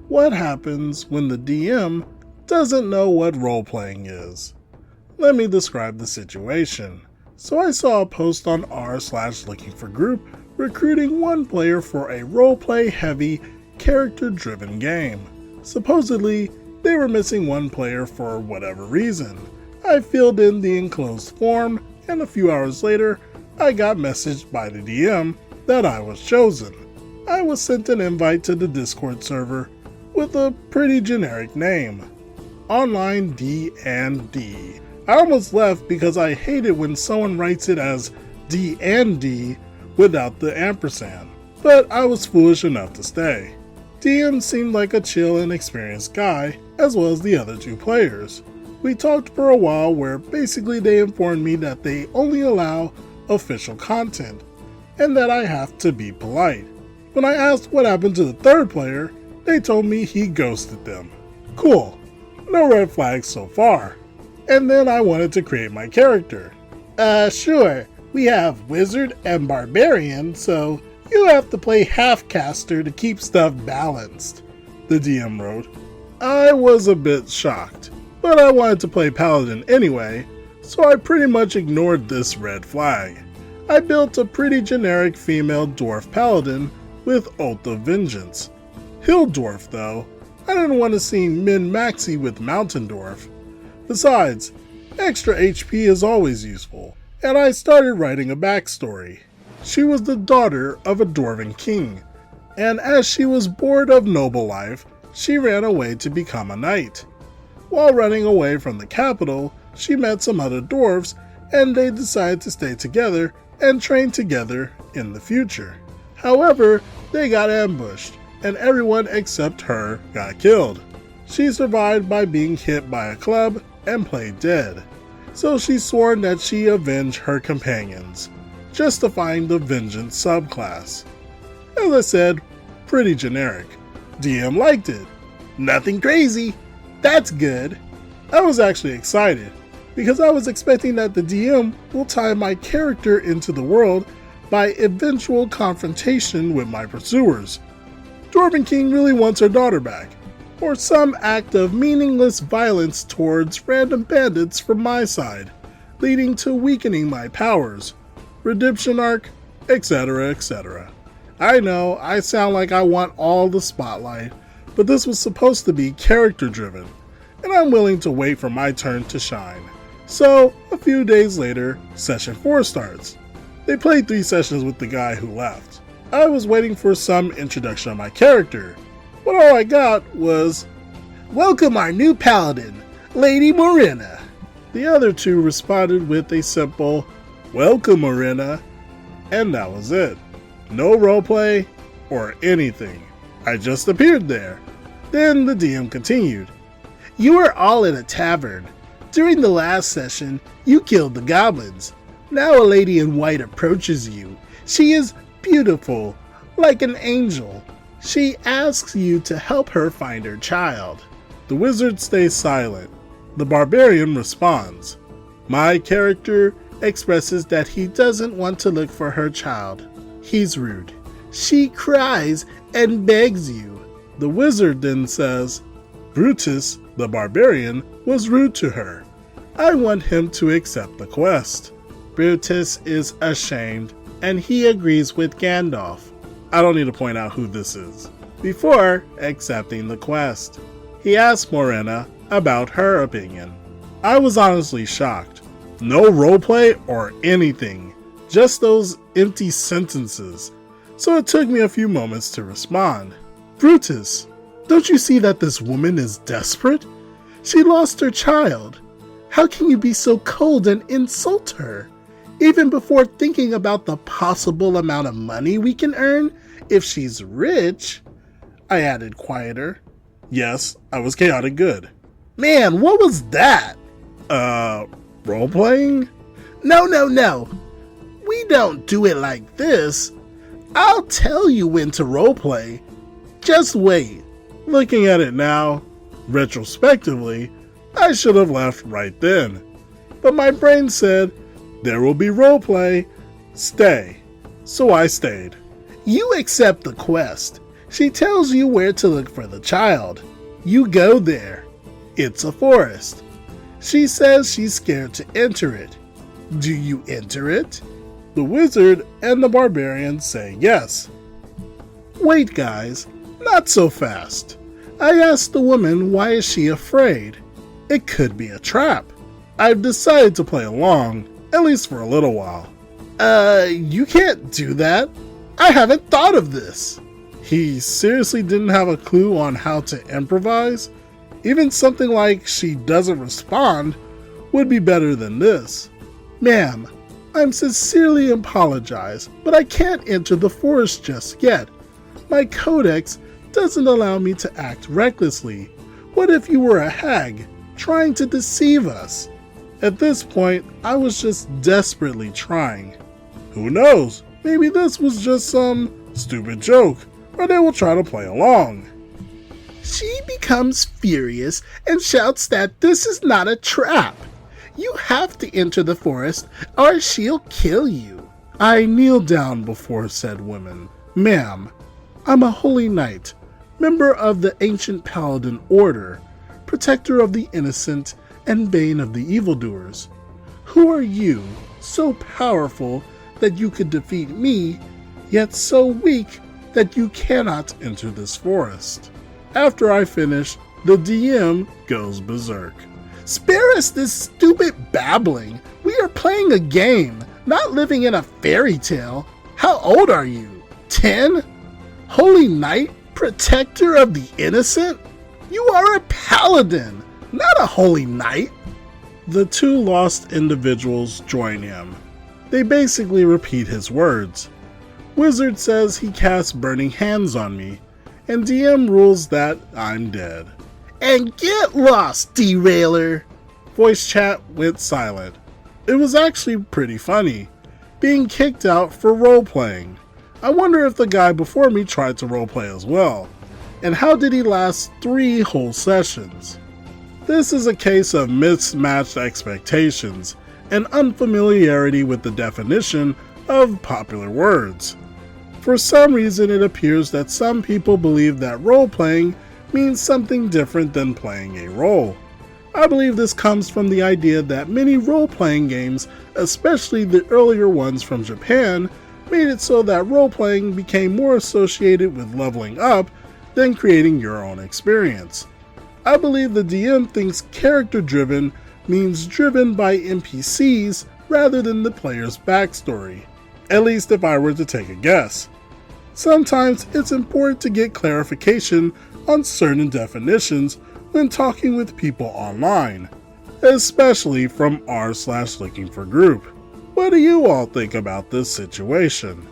What happens when the DM doesn't know what role-playing is? Let me describe the situation. So I saw a post on r/looking for group recruiting one player for a roleplay heavy, character-driven game. Supposedly, they were missing one player for whatever reason. I filled in the enclosed form, and a few hours later, I got messaged by the DM that I was chosen. I was sent an invite to the Discord server with a pretty generic name, Online D&D. I almost left because I hate it when someone writes it as D&D without the ampersand, but I was foolish enough to stay. DM seemed like a chill and experienced guy, as well as the other two players. We talked for a while where basically they informed me that they only allow official content, and that I have to be polite. When I asked what happened to the third player, they told me he ghosted them. Cool, no red flags so far. And then I wanted to create my character. Sure, we have wizard and barbarian, so you have to play half-caster to keep stuff balanced, the DM wrote. I was a bit shocked, but I wanted to play paladin anyway, so I pretty much ignored this red flag. I built a pretty generic female dwarf paladin with Oath of Vengeance. Hill dwarf though, I didn't want to see min-maxy with mountain dwarf. Besides, extra HP is always useful, and I started writing a backstory. She was the daughter of a dwarven king, and as she was bored of noble life, she ran away to become a knight. While running away from the capital, she met some other dwarves, and they decided to stay together and train together in the future. However, they got ambushed, and everyone except her got killed. She survived by being hit by a club and played dead, so she's sworn that she avenged her companions, justifying the vengeance subclass. As I said, pretty generic. DM liked it. Nothing crazy. That's good. I was actually excited, because I was expecting that the DM will tie my character into the world by eventual confrontation with my pursuers. Dwarven King really wants her daughter back, or some act of meaningless violence towards random bandits from my side, leading to weakening my powers, redemption arc, etc., etc. I know I sound like I want all the spotlight, but this was supposed to be character driven, and I'm willing to wait for my turn to shine. So, a few days later, session 4 starts. They played 3 sessions with the guy who left. I was waiting for some introduction of my character, but all I got was, "Welcome our new paladin, Lady Morena." The other two responded with a simple, "Welcome Morena," and that was it. No roleplay or anything. I just appeared there. Then the DM continued. "You were all in a tavern. During the last session, you killed the goblins. Now a lady in white approaches you. She is beautiful, like an angel. She asks you to help her find her child." The wizard stays silent. The barbarian responds. My character expresses that he doesn't want to look for her child. He's rude. She cries and begs you. The wizard then says, Brutus, the barbarian, was rude to her. I want him to accept the quest. Brutus is ashamed, and he agrees with Gandalf. I don't need to point out who this is. Before accepting the quest, he asked Morena about her opinion. I was honestly shocked. No roleplay or anything, just those empty sentences. So it took me a few moments to respond. Brutus, don't you see that this woman is desperate? She lost her child. How can you be so cold and insult her? Even before thinking about the possible amount of money we can earn if she's rich, I added quieter. Yes, I was chaotic good. Man, what was that? Role-playing? No. We don't do it like this. I'll tell you when to roleplay. Just wait. Looking at it now, retrospectively, I should have left right then. But my brain said, there will be roleplay. Stay. So I stayed. You accept the quest. She tells you where to look for the child. You go there. It's a forest. She says she's scared to enter it. Do you enter it? The wizard and the barbarian say yes. Wait, guys, not so fast. I asked the woman why is she afraid. It could be a trap. I've decided to play along, at least for a little while. You can't do that. I haven't thought of this. He seriously didn't have a clue on how to improvise? Even something like she doesn't respond would be better than this. Ma'am, I'm sincerely apologize, but I can't enter the forest just yet. My codex doesn't allow me to act recklessly. What if you were a hag, trying to deceive us? At this point, I was just desperately trying. Who knows, maybe this was just some stupid joke, or they will try to play along. She becomes furious and shouts that this is not a trap. You have to enter the forest or she'll kill you. I kneel down before said woman. Ma'am, I'm a holy knight, member of the ancient paladin order, protector of the innocent and bane of the evildoers. Who are you, so powerful that you could defeat me, yet so weak that you cannot enter this forest? After I finish, the DM goes berserk. Spare us this stupid babbling. We are playing a game, not living in a fairy tale. How old are you? 10? Holy Knight, protector of the innocent? You are a paladin, not a holy knight. The two lost individuals join him. They basically repeat his words. Wizard says he casts burning hands on me, and DM rules that I'm dead. And get lost, derailer! Voice chat went silent. It was actually pretty funny, being kicked out for role-playing. I wonder if the guy before me tried to roleplay as well, and how did he last 3 whole sessions? This is a case of mismatched expectations and unfamiliarity with the definition of popular words. For some reason, it appears that some people believe that role-playing means something different than playing a role. I believe this comes from the idea that many role-playing games, especially the earlier ones from Japan, made it so that role-playing became more associated with leveling up than creating your own experience. I believe the DM thinks character-driven means driven by NPCs rather than the player's backstory, at least if I were to take a guess. Sometimes it's important to get clarification on certain definitions when talking with people online, especially from r/looking for group. What do you all think about this situation?